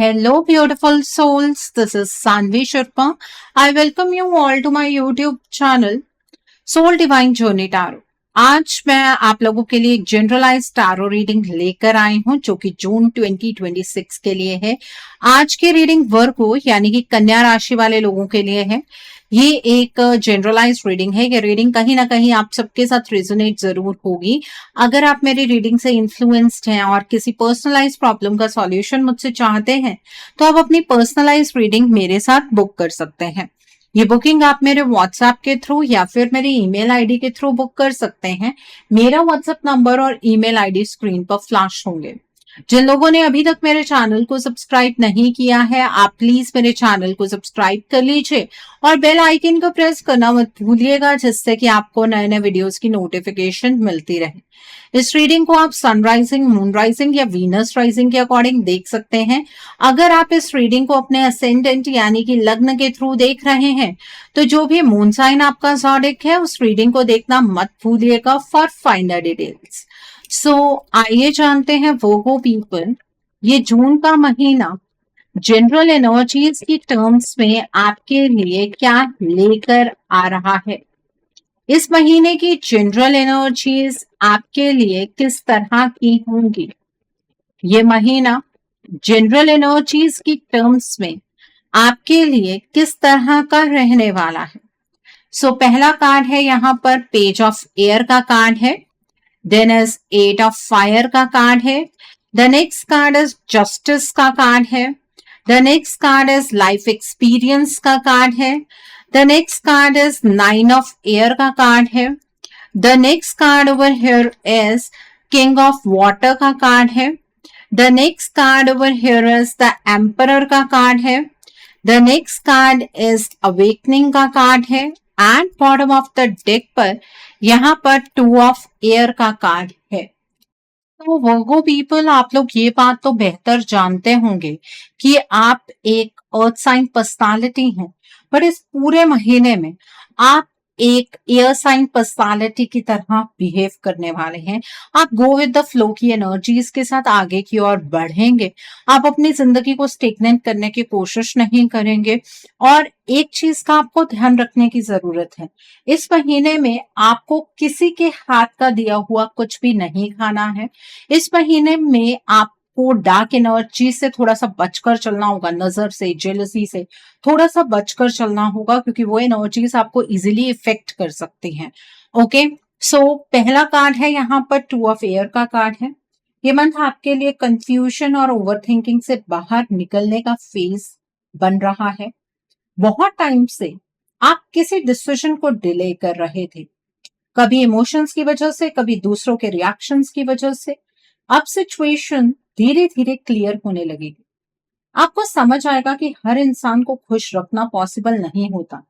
Hello, beautiful souls. This is Sanvi Sharma. I welcome you all to my YouTube channel, Soul Divine Journey Tarot. आज मैं आप लोगों के लिए एक जनरलाइज टारो रीडिंग लेकर आई हूं जो कि जून 2026 के लिए है। आज की रीडिंग वर्गो यानी कि कन्या राशि वाले लोगों के लिए है। ये एक जनरलाइज रीडिंग है। ये रीडिंग कहीं ना कहीं आप सबके साथ रेजोनेट जरूर होगी। अगर आप मेरी रीडिंग से इन्फ्लुएंस्ड हैं और किसी पर्सनलाइज प्रॉब्लम का सॉल्यूशन मुझसे चाहते हैं तो आप अपनी पर्सनलाइज रीडिंग मेरे साथ बुक कर सकते हैं। ये बुकिंग आप मेरे व्हाट्सएप के थ्रू या फिर मेरी ईमेल आईडी के थ्रू बुक कर सकते हैं। मेरा व्हाट्सएप नंबर और ईमेल आईडी स्क्रीन पर फ्लैश होंगे। जिन लोगों ने अभी तक मेरे चैनल को सब्सक्राइब नहीं किया है, आप प्लीज मेरे चैनल को सब्सक्राइब कर लीजिए और बेल आइकन को प्रेस करना मत भूलिएगा, जिससे कि आपको नए नए वीडियोस की नोटिफिकेशन मिलती रहे। इस रीडिंग को आप सनराइजिंग, मून राइजिंग या वीनस राइजिंग के अकॉर्डिंग देख सकते हैं। अगर आप इस रीडिंग को अपने असेंडेंट यानी कि लग्न के थ्रू देख रहे हैं तो जो भी मून साइन आपका ज़ोडिक है उस रीडिंग को देखना मत भूलिएगा फॉर फाइनल डिटेल्स। आइए जानते हैं वर्गो पीपल, ये जून का महीना जनरल एनर्जीज की टर्म्स में आपके लिए क्या लेकर आ रहा है। इस महीने की जनरल एनर्जीज आपके लिए किस तरह की होंगी। ये महीना जनरल एनर्जीज की टर्म्स में आपके लिए किस तरह का रहने वाला है। पहला कार्ड है यहाँ पर पेज ऑफ एयर का कार्ड है। देन इज 8 ऑफ फायर का कार्ड है। The next card is justice का कार्ड है। The next card is life experience का कार्ड है। The next card is 9 of air का कार्ड है। The next card over here is king of water का card है। The next card over here is the emperor का card है। The next card is awakening का card है। And bottom of the deck पर यहाँ पर 2 ऑफ एयर का कार्ड है। तो वर्गो पीपल, आप लोग ये बात तो बेहतर जानते होंगे कि आप एक अर्थ साइन पर्सनालिटी हैं, बट इस पूरे महीने में आप एक एयर साइन पर्सनालिटी की तरह बिहेव करने वाले हैं। आप गो विद द फ्लो की एनर्जीज के साथ आगे की ओर बढ़ेंगे। आप अपनी जिंदगी को स्टेगनेंट करने की कोशिश नहीं करेंगे। और एक चीज का आपको ध्यान रखने की जरूरत है, इस महीने में आपको किसी के हाथ का दिया हुआ कुछ भी नहीं खाना है। इस महीने में आपको डार्क एनर्जी से थोड़ा सा बचकर चलना होगा, नजर से, जेलसी से थोड़ा सा बचकर चलना होगा, क्योंकि वो एनर्जीज आपको इजीली इफेक्ट कर सकती हैं। ओके, पहला कार्ड है यहाँ पर 2 ऑफ एयर का कार्ड है। ये मंथ आपके लिए कंफ्यूजन और ओवरथिंकिंग से बाहर निकलने का फेज बन रहा है। बहुत टाइम से आप किसी डिसीजन को डिले कर रहे थे, कभी इमोशंस की वजह से, कभी दूसरों के रिएक्शंस की वजह से। अब सिचुएशन धीरे धीरे क्लियर होने लगेगी। आपको समझ आएगा कि हर इंसान को खुश रखना पॉसिबल नहीं होता।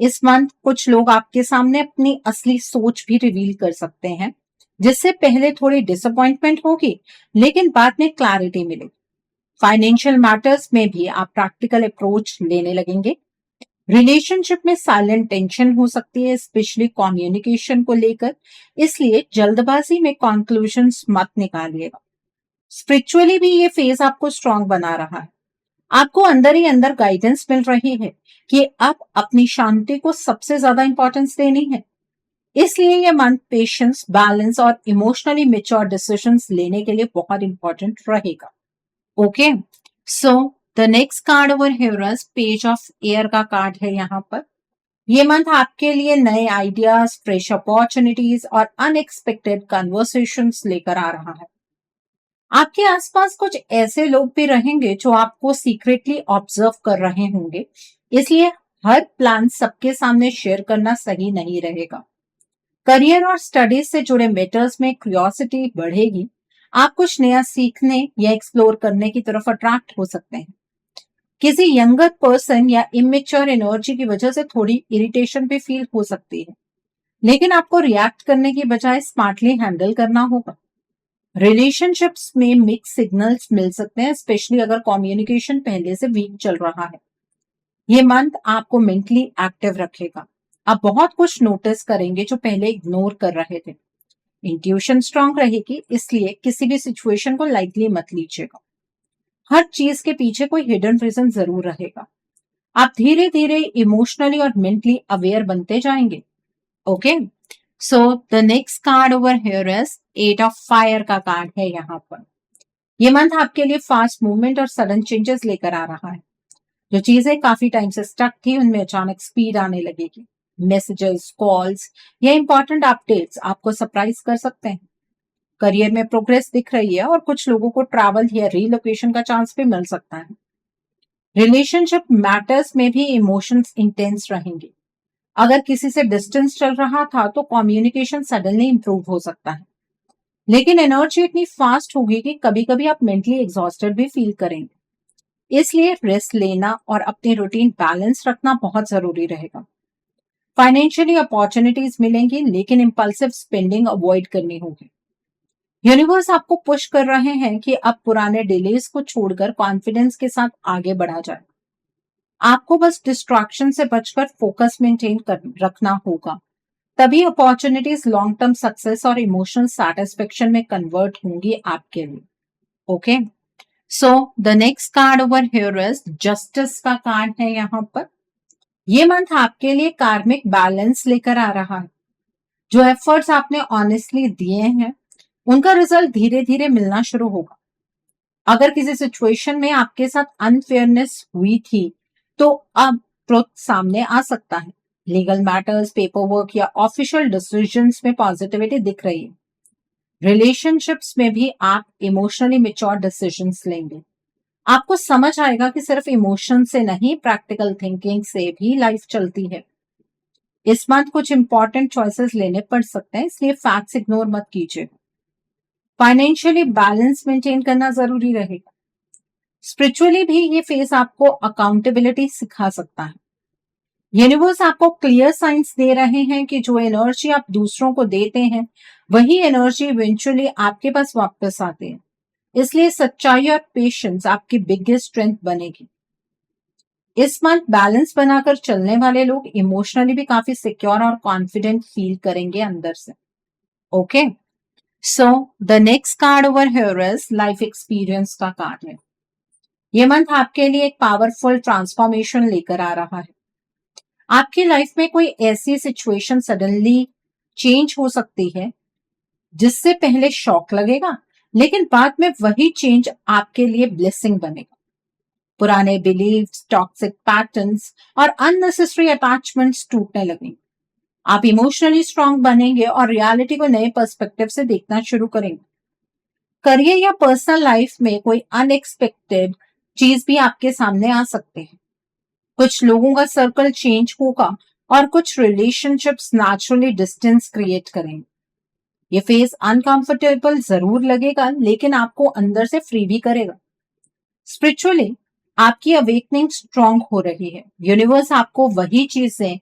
इस मंथ कुछ लोग आपके सामने अपनी असली सोच भी रिवील कर सकते हैं, जिससे पहले थोड़ी डिसअपॉइंटमेंट होगी लेकिन बाद में क्लैरिटी मिलेगी। फाइनेंशियल मैटर्स में भी आप प्रैक्टिकल अप्रोच लेने लगेंगे। रिलेशनशिप में साइलेंट टेंशन हो सकती है, स्पेशली कम्युनिकेशन को लेकर, इसलिए जल्दबाजी में कंक्लूजन्स मत निकालिएगा। स्पिरिचुअली भी ये फेज आपको स्ट्रांग बना रहा है। आपको अंदर ही अंदर गाइडेंस मिल रही है कि अब अपनी शांति को सबसे ज्यादा इंपॉर्टेंस देनी है। इसलिए ये मंथ पेशेंस, बैलेंस और इमोशनली मेच्योर डिसीजंस लेने के लिए बहुत इंपॉर्टेंट रहेगा। Okay, the next card over here is page of air का कार्ड है यहाँ पर। ये मंथ आपके लिए नए आइडियाज, फ्रेश अपॉर्चुनिटीज और अनएक्सपेक्टेड कन्वर्सेशंस लेकर आ रहा है। आपके आसपास कुछ ऐसे लोग भी रहेंगे जो आपको सीक्रेटली ऑब्जर्व कर रहे होंगे, इसलिए हर प्लान सबके सामने शेयर करना सही नहीं रहेगा। करियर और स्टडीज से जुड़े मैटर्स में क्यूरियोसिटी बढ़ेगी। आप कुछ नया सीखने या एक्सप्लोर करने की तरफ अट्रैक्ट हो सकते हैं। किसी यंगर पर्सन या इमेच्योर एनर्जी की वजह से थोड़ी इरिटेशन भी फील हो सकती है, लेकिन आपको रिएक्ट करने की बजाय स्मार्टली हैंडल करना होगा। रिलेशनशिप्स में मिक्स सिग्नल्स मिल सकते हैं, स्पेशली अगर कम्युनिकेशन पहले से वीक चल रहा है। ये मंथ आपको मेंटली एक्टिव रखेगा। आप बहुत कुछ नोटिस करेंगे जो पहले इग्नोर कर रहे थे। इंट्यूशन स्ट्रांग रहेगी, इसलिए किसी भी सिचुएशन को लाइटली मत लीजिएगा। हर चीज के पीछे कोई हिडन रीजन जरूर रहेगा। आप धीरे धीरे इमोशनली और मेंटली अवेयर बनते जाएंगे। Okay, so the next card over here is 8 of fire का कार्ड है यहाँ पर। ये मंथ आपके लिए फास्ट मूवमेंट और सडन चेंजेस लेकर आ रहा है। जो चीजें काफी टाइम से स्टक थी उनमें अचानक स्पीड आने लगेगी। मैसेजेस, कॉल्स या इंपॉर्टेंट अपडेट्स आपको सरप्राइज कर सकते हैं। करियर में प्रोग्रेस दिख रही है और कुछ लोगों को ट्रैवल या रीलोकेशन का चांस भी मिल सकता है। रिलेशनशिप मैटर्स में भी इमोशंस इंटेंस रहेंगे। अगर किसी से डिस्टेंस चल रहा था तो कम्युनिकेशन सडनली इंप्रूव हो सकता है। लेकिन एनर्जी इतनी फास्ट होगी कि कभी कभी आप मेंटली एग्जॉस्टेड भी फील करेंगे। इसलिए रेस्ट लेना और अपनी रूटीन बैलेंस रखना बहुत जरूरी रहेगा। फाइनेंशियली अपॉर्चुनिटीज मिलेंगी लेकिन इंपल्सिव स्पेंडिंग अवॉइड करनी होगी। यूनिवर्स आपको पुश कर रहे हैं कि अब पुराने डिलेज को छोड़कर कॉन्फिडेंस के साथ आगे बढ़ा जाए। आपको बस डिस्ट्रैक्शन से बचकर फोकस मेंटेन कर रखना होगा, तभी अपॉर्चुनिटीज लॉन्ग टर्म सक्सेस और इमोशनल सेटिस्फेक्शन में कन्वर्ट होंगी आपके लिए। Okay, so the next card over here is justice का कार्ड है यहाँ पर। ये मंथ आपके लिए कार्मिक बैलेंस लेकर आ रहा है। जो एफर्ट्स आपने ऑनेस्टली दिए हैं उनका रिजल्ट धीरे धीरे मिलना शुरू होगा। अगर किसी सिचुएशन में आपके साथ अनफेयरनेस हुई थी तो अब ट्रुथ सामने आ सकता है। लीगल मैटर्स, पेपर वर्क या ऑफिशियल डिसीजंस में पॉजिटिविटी दिख रही है। रिलेशनशिप्स में भी आप इमोशनली मैच्योर डिसीजंस लेंगे। आपको समझ आएगा कि सिर्फ इमोशन से नहीं, प्रैक्टिकल थिंकिंग से भी लाइफ चलती है। इस मंथ कुछ इंपॉर्टेंट चॉइसेस लेने पड़ सकते हैं, इसलिए फैक्ट्स इग्नोर मत कीजिए। फाइनेंशियली बैलेंस मेंटेन करना जरूरी रहेगा। स्पिरिचुअली भी ये फेज आपको अकाउंटेबिलिटी सिखा सकता है। यूनिवर्स आपको क्लियर साइंस दे रहे हैं कि जो एनर्जी आप दूसरों को देते हैं वही एनर्जी इवेंचुअली आपके पास वापस आती है। इसलिए सच्चाई और पेशेंस आपकी बिगेस्ट स्ट्रेंथ बनेगी। इस मंथ बैलेंस बनाकर चलने वाले लोग इमोशनली भी काफी सिक्योर और कॉन्फिडेंट फील करेंगे अंदर से। Okay, so the next card over here is life experience का कार्ड है। ये मंथ आपके लिए एक पावरफुल ट्रांसफॉर्मेशन लेकर आ रहा है। आपकी लाइफ में कोई ऐसी सिचुएशन सडनली चेंज हो सकती है जिससे पहले शॉक लगेगा, लेकिन बाद में वही चेंज आपके लिए ब्लेसिंग बनेगा। पुराने बिलीव्स, टॉक्सिक पैटर्न्स और अननेसेसरी अटैचमेंट्स टूटने लगेंगे। आप इमोशनली स्ट्रांग बनेंगे और रियलिटी को नए पर्सपेक्टिव से देखना शुरू करेंगे। करियर या पर्सनल लाइफ में कोई अनएक्सपेक्टेड चीज भी आपके सामने आ सकते हैं। कुछ लोगों का सर्कल चेंज होगा और कुछ रिलेशनशिप्स नेचुरली डिस्टेंस क्रिएट करेंगे। ये फेज अनकंफर्टेबल जरूर लगेगा लेकिन आपको अंदर से फ्री भी करेगा। स्पिरिचुअली आपकी अवेकनिंग स्ट्रांग हो रही है। यूनिवर्स आपको वही चीजें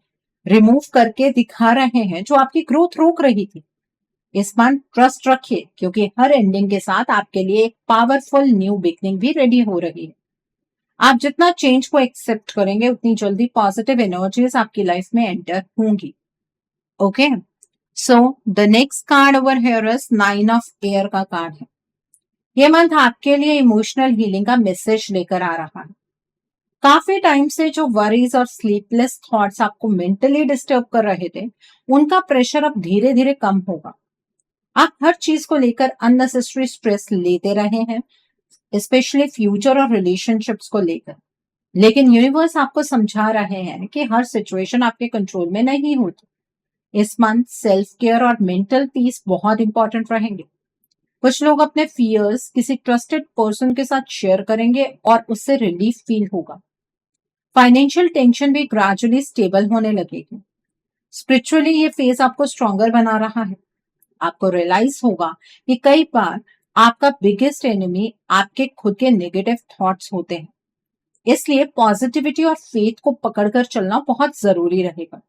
रिमूव करके दिखा रहे हैं जो आपकी ग्रोथ रोक रही थी। इस बार ट्रस्ट रखिए क्योंकि हर एंडिंग के साथ आपके लिए एक पावरफुल न्यू बिगनिंग भी रेडी हो रही है। आप जितना चेंज को एक्सेप्ट करेंगे उतनी जल्दी पॉजिटिव एनर्जीज आपकी लाइफ में एंटर होंगी। Okay, so the next card over here is 9 of air का कार्ड है। ये मंथ आपके लिए इमोशनल हीलिंग का मैसेज लेकर आ रहा है। काफी टाइम से जो वरीज और स्लीपलेस थॉट्स आपको मेंटली डिस्टर्ब कर रहे थे उनका प्रेशर अब धीरे धीरे कम होगा। आप हर चीज को लेकर अननेसेसरी स्ट्रेस लेते रहे हैं, स्पेशली फ्यूचर और रिलेशनशिप्स को लेकर। लेकिन यूनिवर्स आपको समझा रहे हैं कि हर सिचुएशन आपके कंट्रोल में नहीं होती। इस मंथ सेल्फ केयर और मेंटल पीस बहुत इंपॉर्टेंट रहेंगे। कुछ लोग अपने फियर्स किसी ट्रस्टेड पर्सन के साथ शेयर करेंगे और उससे रिलीफ फील होगा। फाइनेंशियल टेंशन भी ग्रेजुअली स्टेबल होने लगेगी। स्पिरिचुअली ये फेज आपको स्ट्रॉन्गर बना रहा है। आपको रियलाइज होगा कि कई बार आपका बिगेस्ट एनिमी आपके खुद के नेगेटिव थॉट्स होते हैं। इसलिए पॉजिटिविटी और फेथ को पकड़कर चलना बहुत जरूरी रहेगा।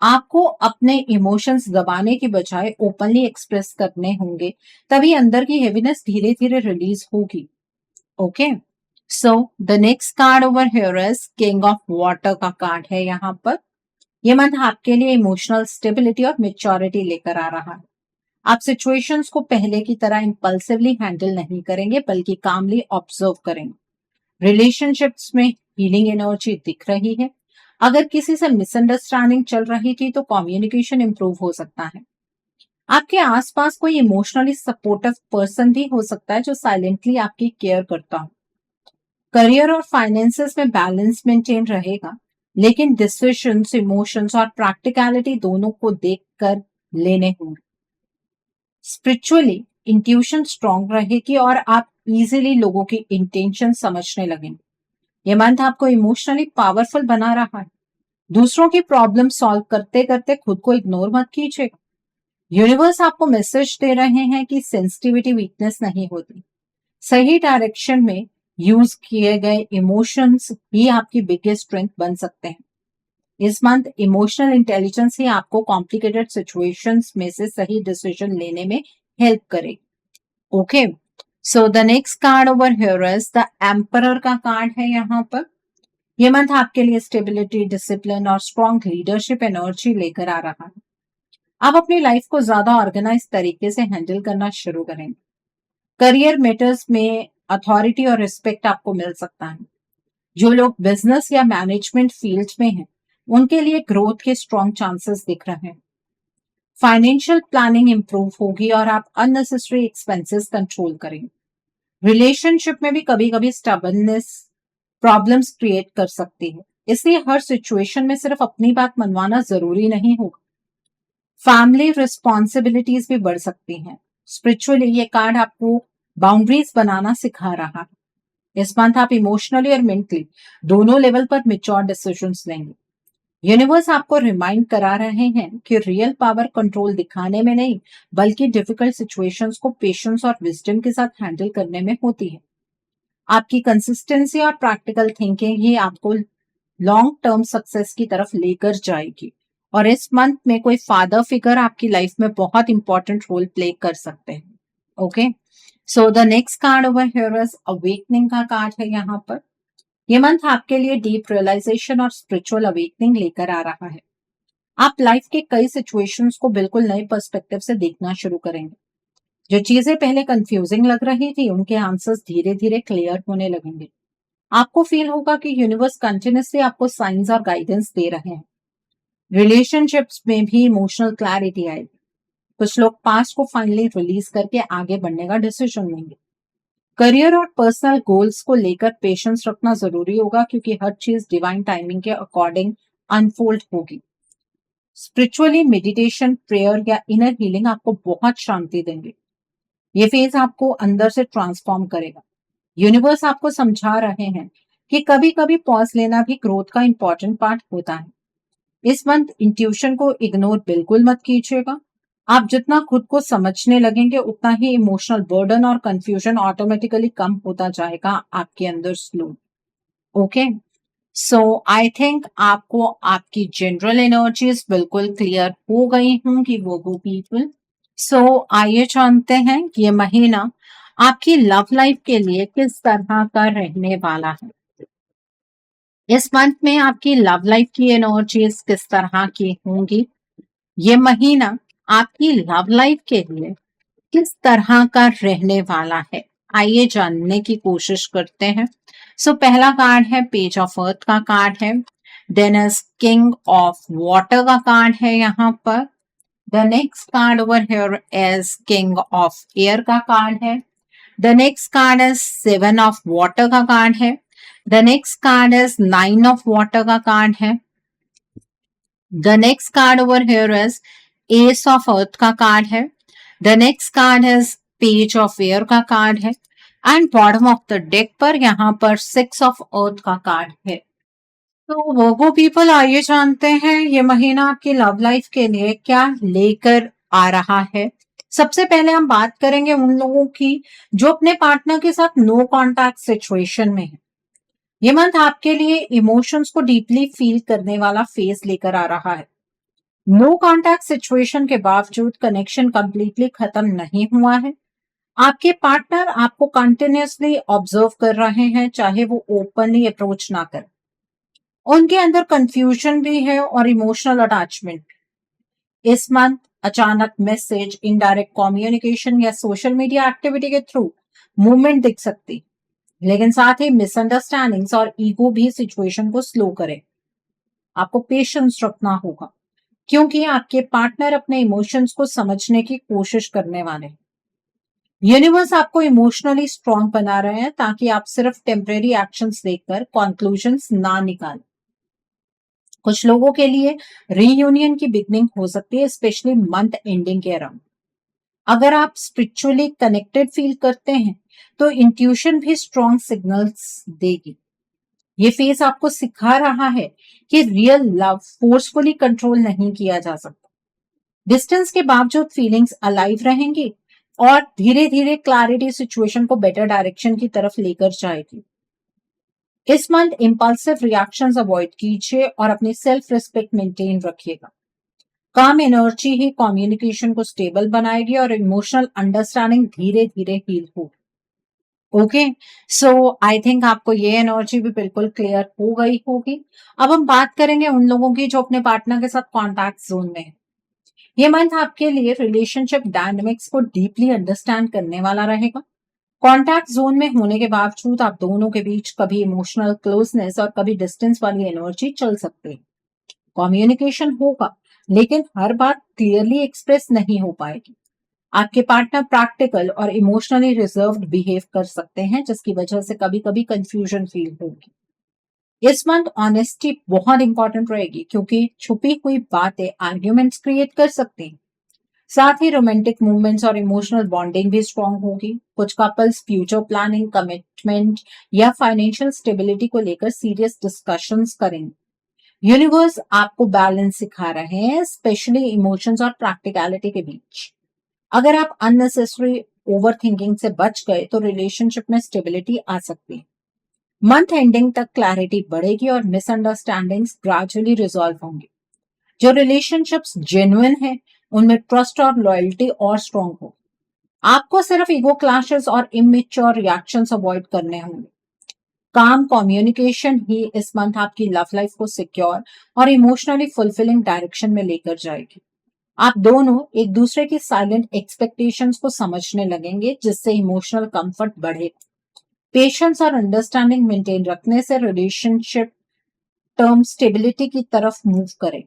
आपको अपने इमोशंस दबाने की बजाय ओपनली एक्सप्रेस करने होंगे, तभी अंदर की हेवीनेस धीरे धीरे रिलीज होगी। Okay, so the next card over here is king of water का कार्ड है यहाँ पर। ये मंथ आपके लिए इमोशनल स्टेबिलिटी और मेच्योरिटी लेकर आ रहा है। आप सिचुएशंस को पहले की तरह इंपल्सिवली हैंडल नहीं करेंगे बल्कि कामली ऑब्जर्व करेंगे। रिलेशनशिप्स में हीलिंग एनर्जी दिख रही है। अगर किसी से मिसअंडरस्टैंडिंग चल रही थी तो कम्युनिकेशन इंप्रूव हो सकता है। आपके आसपास कोई इमोशनली सपोर्टिव पर्सन भी हो सकता है जो साइलेंटली आपकी केयर करता हो। करियर और फाइनेंसेस में बैलेंस मेंटेन रहेगा, लेकिन डिसीजंस, इमोशंस और प्रैक्टिकलिटी दोनों को देखकर लेने होंगे। स्पिरिचुअली इंट्यूशन स्ट्रांग रहेगी और आप इजीली लोगों की इंटेंशन समझने लगेंगे। ये मंथ आपको इमोशनली पावरफुल बना रहा है। दूसरों की प्रॉब्लम सॉल्व करते करते खुद को इग्नोर मत कीजिएगा। यूनिवर्स आपको मैसेज दे रहे हैं कि सेंसिटिविटी वीकनेस नहीं होती। सही डायरेक्शन में यूज किए गए इमोशंस ही आपकी बिगेस्ट स्ट्रेंथ बन सकते हैं। इस मंथ इमोशनल इंटेलिजेंस ही आपको कॉम्प्लिकेटेड सिचुएशंस में से सही डिसीजन लेने में हेल्प करेगी। Okay, so the next card over here is the emperor का कार्ड है। यहाँ पर ये मंथ आपके लिए स्टेबिलिटी, डिसिप्लिन और स्ट्रॉन्ग लीडरशिप एनर्जी लेकर आ रहा है। आप अपनी लाइफ को ज्यादा ऑर्गेनाइज तरीके से हैंडल करना शुरू करेंगे। करियर मैटर्स में अथॉरिटी और रिस्पेक्ट आपको मिल सकता है। जो लोग बिजनेस या मैनेजमेंट फील्ड में हैं, उनके लिए ग्रोथ के स्ट्रॉन्ग चांसेस दिख रहे हैं। फाइनेंशियल प्लानिंग इंप्रूव होगी और आप अननेसेसरी एक्सपेंसेस कंट्रोल करेंगे। रिलेशनशिप में भी कभी कभी स्टबर्ननेस प्रॉब्लम्स क्रिएट कर सकती है, इसलिए हर सिचुएशन में सिर्फ अपनी बात मनवाना जरूरी नहीं होगा। फैमिली रिस्पॉन्सिबिलिटीज भी बढ़ सकती हैं। स्पिरिचुअली ये कार्ड आपको बाउंड्रीज बनाना सिखा रहा है। इस मंथ आप इमोशनली और मेंटली दोनों लेवल पर मैच्योर डिसीजंस लेंगे। यूनिवर्स आपको रिमाइंड करा रहे हैं कि रियल पावर कंट्रोल दिखाने में नहीं, बल्कि डिफिकल्ट सिचुएशंस को पेशेंस और विजडम के साथ हैंडल करने में होती है। आपकी कंसिस्टेंसी और प्रैक्टिकल थिंकिंग ही आपको लॉन्ग टर्म सक्सेस की तरफ लेकर जाएगी। और इस मंथ में कोई फादर फिगर आपकी लाइफ में बहुत इंपॉर्टेंट रोल प्ले कर सकते हैं। Okay, so the next card over here is awakening का कार्ड है। यहाँ पर ये मंथ आपके लिए डीप रियलाइजेशन और स्पिरिचुअल अवेकनिंग लेकर आ रहा है। आप लाइफ के कई सिचुएशंस को बिल्कुल नए पर्सपेक्टिव से देखना शुरू करेंगे। जो चीजें पहले कंफ्यूजिंग लग रही थी, उनके आंसर्स धीरे धीरे क्लियर होने लगेंगे। आपको फील होगा कि यूनिवर्स कंटिन्यूसली आपको साइंस और गाइडेंस दे रहे हैं। रिलेशनशिप्स में भी इमोशनल क्लैरिटी आएगी। कुछ लोग पास्ट को फाइनली रिलीज करके आगे बढ़ने का डिसीजन लेंगे। करियर और पर्सनल गोल्स को लेकर पेशेंस रखना जरूरी होगा, क्योंकि हर चीज डिवाइन टाइमिंग के अकॉर्डिंग अनफोल्ड होगी। स्पिरिचुअली मेडिटेशन, प्रेयर या इनर हीलिंग आपको बहुत शांति देंगे। ये फेज आपको अंदर से ट्रांसफॉर्म करेगा। यूनिवर्स आपको समझा रहे हैं कि कभी कभी पॉज लेना भी ग्रोथ का इंपॉर्टेंट पार्ट होता है। इस मंथ इंट्यूशन को इग्नोर बिल्कुल मत कीजिएगा। आप जितना खुद को समझने लगेंगे, उतना ही इमोशनल बर्डन और कंफ्यूजन ऑटोमेटिकली कम होता जाएगा आपके अंदर slow. Okay, so I think आपको आपकी जनरल एनर्जीज बिल्कुल क्लियर हो गई होंगी वो पीपल। सो आइए जानते हैं कि ये महीना आपकी लव लाइफ के लिए किस तरह का रहने वाला है। इस मंथ में आपकी लव लाइफ की एनर्जीज किस तरह की होंगी, ये महीना आपकी लव लाइफ के लिए किस तरह का रहने वाला है, आइए जानने की कोशिश करते हैं। सो पहला कार्ड है पेज ऑफ अर्थ का कार्ड है। Then is king of water का कार्ड है यहाँ पर। The next card over here is king of air का कार्ड है। The next card is 7 of water का कार्ड है। The next card is 9 of water का कार्ड है। The next card over here is ace of earth का card है। The next card is page of air का card है। And bottom of the deck पर यहाँ पर 6 ऑफ अर्थ का कार्ड है। तो वो पीपल, आइए जानते हैं ये महीना आपकी लव लाइफ के लिए क्या लेकर आ रहा है। सबसे पहले हम बात करेंगे उन लोगों की जो अपने पार्टनर के साथ नो कॉन्टैक्ट सिचुएशन में है। ये मंथ आपके लिए इमोशंस को डीपली फील करने वाला फेज लेकर आ रहा है। नो कॉन्टैक्ट सिचुएशन के बावजूद कनेक्शन कंप्लीटली खत्म नहीं हुआ है। आपके पार्टनर आपको कंटिन्यूअसली ऑब्जर्व कर रहे हैं, चाहे वो ओपनली अप्रोच ना करें। उनके अंदर कंफ्यूजन भी है और इमोशनल अटैचमेंट। इस मंथ अचानक मैसेज, इनडायरेक्ट कम्युनिकेशन या सोशल मीडिया एक्टिविटी के थ्रू मूवमेंट दिख सकती, लेकिन साथ ही मिसअंडरस्टैंडिंग्स और ईगो भी सिचुएशन को स्लो करे। आपको पेशेंस रखना होगा, क्योंकि आपके पार्टनर अपने इमोशंस को समझने की कोशिश करने वाले हैं। यूनिवर्स आपको इमोशनली स्ट्रांग बना रहे हैं ताकि आप सिर्फ टेम्परेरी एक्शंस देखकर कंक्लूजन्स ना निकालें। कुछ लोगों के लिए रीयूनियन की बिगनिंग हो सकती है, स्पेशली मंथ एंडिंग के अराउंड। अगर आप स्पिरिचुअली कनेक्टेड फील करते हैं तो इंट्यूशन भी स्ट्रॉन्ग सिग्नल्स देगी। ये फेज आपको सिखा रहा है कि रियल लव फोर्सफुली कंट्रोल नहीं किया जा सकता। डिस्टेंस के बावजूद फीलिंग्स अलाइव रहेंगी और धीरे धीरे क्लैरिटी सिचुएशन को बेटर डायरेक्शन की तरफ लेकर जाएगी। इस मंथ इंपल्सिव रिएक्शंस अवॉइड कीजिए और अपनी सेल्फ रिस्पेक्ट मेंटेन रखिएगा। काम एनर्जी ही कम्युनिकेशन को स्टेबल बनाएगी और इमोशनल अंडरस्टैंडिंग धीरे धीरे हील होगी। ओके, सो आई थिंक आपको ये एनर्जी भी बिल्कुल क्लियर हो गई होगी। अब हम बात करेंगे उन लोगों की जो अपने पार्टनर के साथ कॉन्टैक्ट जोन में है। ये मंथ आपके लिए रिलेशनशिप डायनेमिक्स को डीपली अंडरस्टैंड करने वाला रहेगा। कॉन्टैक्ट जोन में होने के बावजूद आप दोनों के बीच कभी इमोशनल क्लोजनेस और कभी डिस्टेंस वाली एनर्जी चल सकती है। कम्युनिकेशन होगा, लेकिन हर बात क्लियरली एक्सप्रेस नहीं हो पाएगी। आपके पार्टनर प्रैक्टिकल और इमोशनली रिजर्व्ड बिहेव कर सकते हैं, जिसकी वजह से कभी कभी कंफ्यूजन फील होगी। इस मंथ ऑनेस्टी बहुत इंपॉर्टेंट रहेगी, क्योंकि छुपी हुई बातें आर्ग्यूमेंट्स क्रिएट कर सकती हैं। साथ ही रोमांटिक मूवमेंट्स और इमोशनल बॉन्डिंग भी स्ट्रांग होगी। कुछ कपल्स फ्यूचर प्लानिंग, कमिटमेंट या फाइनेंशियल स्टेबिलिटी को लेकर सीरियस डिस्कशंस करेंगे। यूनिवर्स आपको बैलेंस सिखा रहे हैं, स्पेशली इमोशंस और प्रैक्टिकलिटी के बीच। अगर आप अननेसेसरी ओवर थिंकिंग से बच गए तो रिलेशनशिप में स्टेबिलिटी आ सकती है। मंथ एंडिंग तक क्लैरिटी बढ़ेगी और मिसअंडरस्टैंडिंग्स ग्रेजुअली रिजॉल्व होंगी। जो रिलेशनशिप्स जेन्युइन है उनमें ट्रस्ट और लॉयल्टी और स्ट्रांग हो। आपको सिर्फ ईगो क्लैशेस और इमेच्योर रिएक्शंस अवॉइड करने होंगे। काम कम्युनिकेशन ही इस मंथ आपकी लव लाइफ को सिक्योर और इमोशनली फुलफिलिंग डायरेक्शन में लेकर जाएगी। आप दोनों एक दूसरे की साइलेंट एक्सपेक्टेशंस को समझने लगेंगे, जिससे इमोशनल कंफर्ट बढ़ेगा। पेशेंस और अंडरस्टैंडिंग मेंटेन रखने से रिलेशनशिप टर्म स्टेबिलिटी की तरफ मूव करे।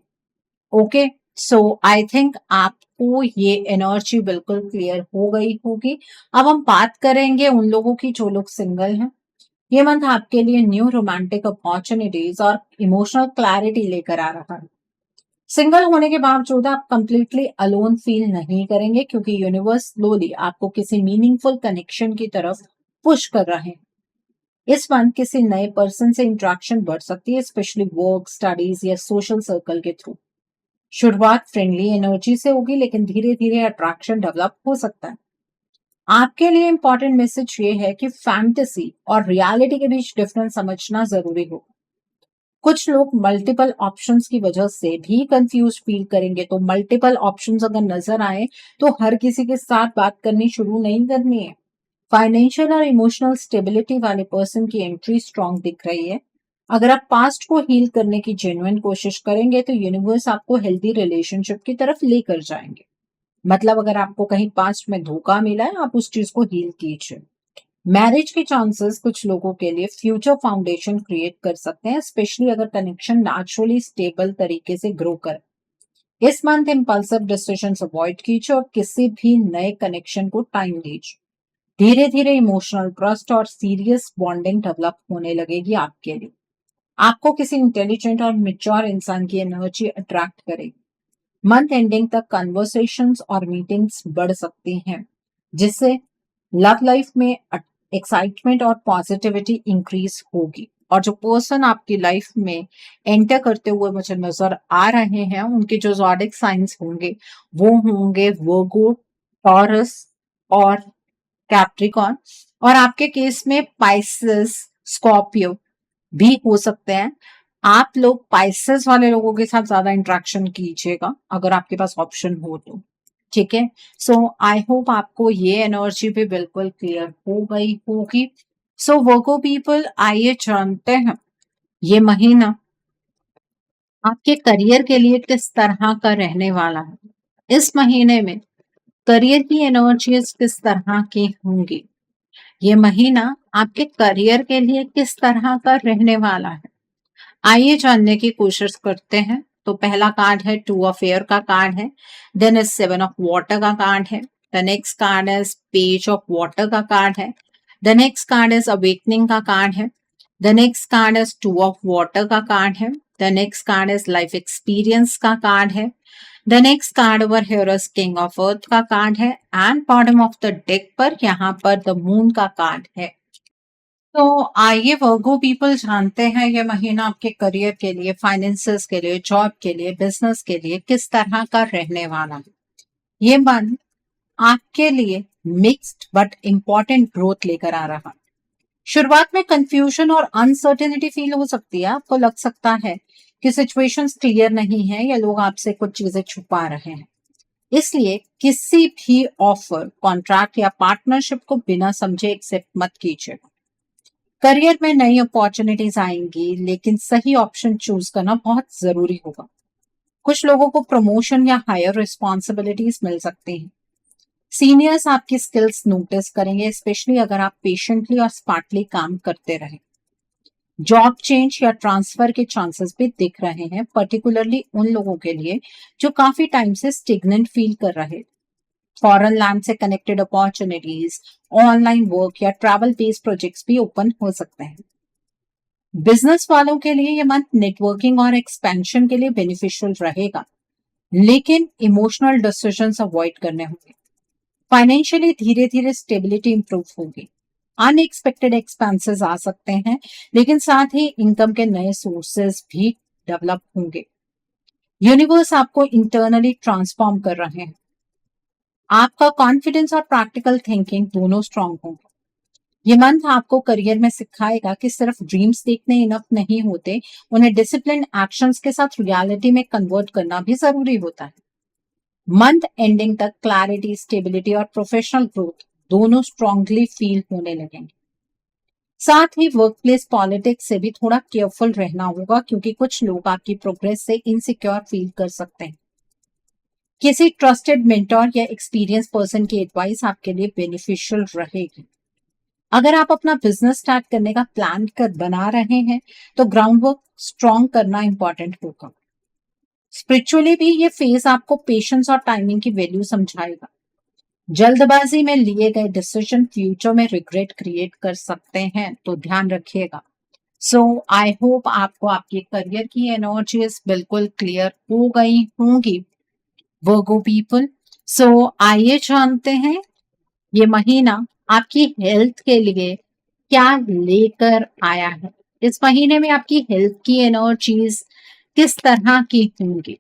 ओके, सो आई थिंक आपको ये एनर्जी बिल्कुल क्लियर हो गई होगी। अब हम बात करेंगे उन लोगों की जो लोग सिंगल हैं। ये मंथ आपके लिए न्यू रोमांटिक अपॉर्चुनिटीज और इमोशनल क्लैरिटी लेकर आ रहा है। सिंगल होने के बावजूद आप कंप्लीटली अलोन फील नहीं करेंगे, क्योंकि यूनिवर्स स्लोली आपको किसी मीनिंगफुल कनेक्शन की तरफ पुश कर रहे हैं। इस मंथ किसी नए पर्सन से इंटरेक्शन बढ़ सकती है, स्पेशली वर्क, स्टडीज या सोशल सर्कल के थ्रू। शुरुआत फ्रेंडली एनर्जी से होगी, लेकिन धीरे धीरे अट्रैक्शन डेवलप हो सकता है। आपके लिए इंपॉर्टेंट मैसेज ये है कि फैंटेसी और रियलिटी के बीच डिफरेंस समझना जरूरी हो। कुछ लोग मल्टीपल ऑप्शंस की वजह से भी कंफ्यूज फील करेंगे, तो मल्टीपल ऑप्शंस अगर नजर आए तो हर किसी के साथ बात करनी शुरू नहीं करनी है। फाइनेंशियल और इमोशनल स्टेबिलिटी वाले पर्सन की एंट्री स्ट्रांग दिख रही है। अगर आप पास्ट को हील करने की जेन्युइन कोशिश करेंगे तो यूनिवर्स आपको हेल्दी रिलेशनशिप की तरफ लेकर जाएंगे। मतलब अगर आपको कहीं पास्ट में धोखा मिला है, आप उस चीज को हील कीजिए। मैरिज के चांसेस कुछ लोगों के लिए फ्यूचर फाउंडेशन क्रिएट कर सकते हैं, स्पेशली अगर कनेक्शन नेचुरली स्टेबल तरीके से ग्रो करे। इस मंथ इंपल्सिव डिसीजंस अवॉइड कीजिए और किसी भी नए कनेक्शन को टाइम दीजिए। धीरे धीरे इमोशनल ट्रस्ट और सीरियस बॉन्डिंग डेवलप होने लगेगी आपके लिए। आपको किसी इंटेलिजेंट और मेच्योर इंसान की एनर्जी अट्रैक्ट करेगी। मंथ एंडिंग तक कन्वर्सेशंस और मीटिंग्स बढ़ सकती हैं, जिससे लव लाइफ में एक्साइटमेंट और पॉजिटिविटी इंक्रीज होगी। और जो पर्सन आपकी लाइफ में एंटर करते हुए मुझे नजर आ रहे हैं, उनके जो ज़ोडिक साइंस होंगे वो होंगे वर्गो, टॉरस और कैप्रिकॉन। और आपके केस में पाइसेस, स्कॉर्पियो भी हो सकते हैं। आप लोग पाइसेस वाले लोगों के साथ ज्यादा इंटरेक्शन कीजिएगा अगर आपके पास ऑप्शन हो तो। ठीक है, सो आई होप आपको ये एनर्जी भी बिल्कुल क्लियर हो गई होगी। सो वर्गो पीपल, आइए जानते हैं ये महीना आपके करियर के लिए किस तरह का रहने वाला है। इस महीने में करियर की एनर्जीज किस तरह की होंगी? ये महीना आपके करियर के लिए किस तरह का रहने वाला है? आइए जानने की कोशिश करते हैं। तो पहला कार्ड है टू ऑफ एयर का कार्ड है, then is seven of water का कार्ड है, the next card is page of water का कार्ड है, the next card is awakening का कार्ड है, the next card is two of water का card है, the next card is life experience का card है, the next card over here is king of earth का card है, and bottom of the deck पर यहाँ पर द मून का कार्ड है। तो आइए वर्गो पीपल जानते हैं ये महीना आपके करियर के लिए, फाइनेंसेस के लिए, जॉब के लिए, बिजनेस के लिए किस तरह का रहने वाला है। ये मंथ आपके लिए मिक्स्ड बट इंपॉर्टेंट ग्रोथ लेकर आ रहा है। शुरुआत में कंफ्यूजन और अनसर्टेनिटी फील हो सकती है। आपको लग सकता है कि सिचुएशंस क्लियर नहीं है या लोग आपसे कुछ चीजें छुपा रहे हैं। इसलिए किसी भी ऑफर, कॉन्ट्रैक्ट या पार्टनरशिप को बिना समझे एक्सेप्ट मत कीजिएगा। करियर में नई अपॉर्चुनिटीज आएंगी, लेकिन सही ऑप्शन चूज करना बहुत जरूरी होगा। कुछ लोगों को प्रमोशन या हायर रिस्पॉन्सिबिलिटीज मिल सकती हैं। सीनियर्स आपकी स्किल्स नोटिस करेंगे, स्पेशली अगर आप पेशेंटली और स्मार्टली काम करते रहें। जॉब चेंज या ट्रांसफर के चांसेस भी दिख रहे हैं, पर्टिकुलरली उन लोगों के लिए जो काफी टाइम से स्टिग्नेंट फील कर रहे। फॉरेन लैंड से कनेक्टेड अपॉर्चुनिटीज, ऑनलाइन वर्क या ट्रैवल बेस्ड प्रोजेक्ट्स भी ओपन हो सकते हैं। बिजनेस वालों के लिए ये मंथ नेटवर्किंग और एक्सपेंशन के लिए बेनिफिशियल रहेगा, लेकिन इमोशनल डिसीजंस अवॉइड करने होंगे। फाइनेंशियली धीरे धीरे स्टेबिलिटी इंप्रूव होगी। अनएक्सपेक्टेड एक्सपेंसेस आ सकते हैं, लेकिन साथ ही इनकम के नए सोर्सेस भी डेवलप होंगे। यूनिवर्स आपको इंटरनली ट्रांसफॉर्म कर रहे हैं। आपका कॉन्फिडेंस और प्रैक्टिकल थिंकिंग दोनों स्ट्रांग होंगे। ये मंथ आपको करियर में सिखाएगा कि सिर्फ ड्रीम्स देखने इनफ नहीं होते, उन्हें डिसिप्लिन एक्शंस के साथ रियलिटी में कन्वर्ट करना भी जरूरी होता है। मंथ एंडिंग तक क्लैरिटी, स्टेबिलिटी और प्रोफेशनल ग्रोथ दोनों स्ट्रांगली फील होने लगेंगे। साथ ही वर्कप्लेस पॉलिटिक्स से भी थोड़ा केयरफुल रहना होगा, क्योंकि कुछ लोग आपकी प्रोग्रेस से इनसिक्योर फील कर सकते हैं। किसी ट्रस्टेड मेंटोर या एक्सपीरियंस पर्सन की एडवाइस आपके लिए बेनिफिशियल रहेगी। अगर आप अपना बिजनेस स्टार्ट करने का प्लान कर बना रहे हैं, तो ग्राउंड वर्क स्ट्रॉन्ग करना इंपॉर्टेंट होगा। स्पिरिचुअली भी ये फेज आपको पेशेंस और टाइमिंग की वैल्यू समझाएगा। जल्दबाजी में लिए गए डिसीजन फ्यूचर में रिग्रेट क्रिएट कर सकते हैं, तो ध्यान रखिएगा। सो आई होप आपको आपके करियर की एनर्जीज बिल्कुल क्लियर हो गई होंगी वर्गो पीपल। सो आइए जानते हैं ये महीना आपकी हेल्थ के लिए क्या लेकर आया है। इस महीने में आपकी हेल्थ की एनर्जीज किस तरह की होंगी?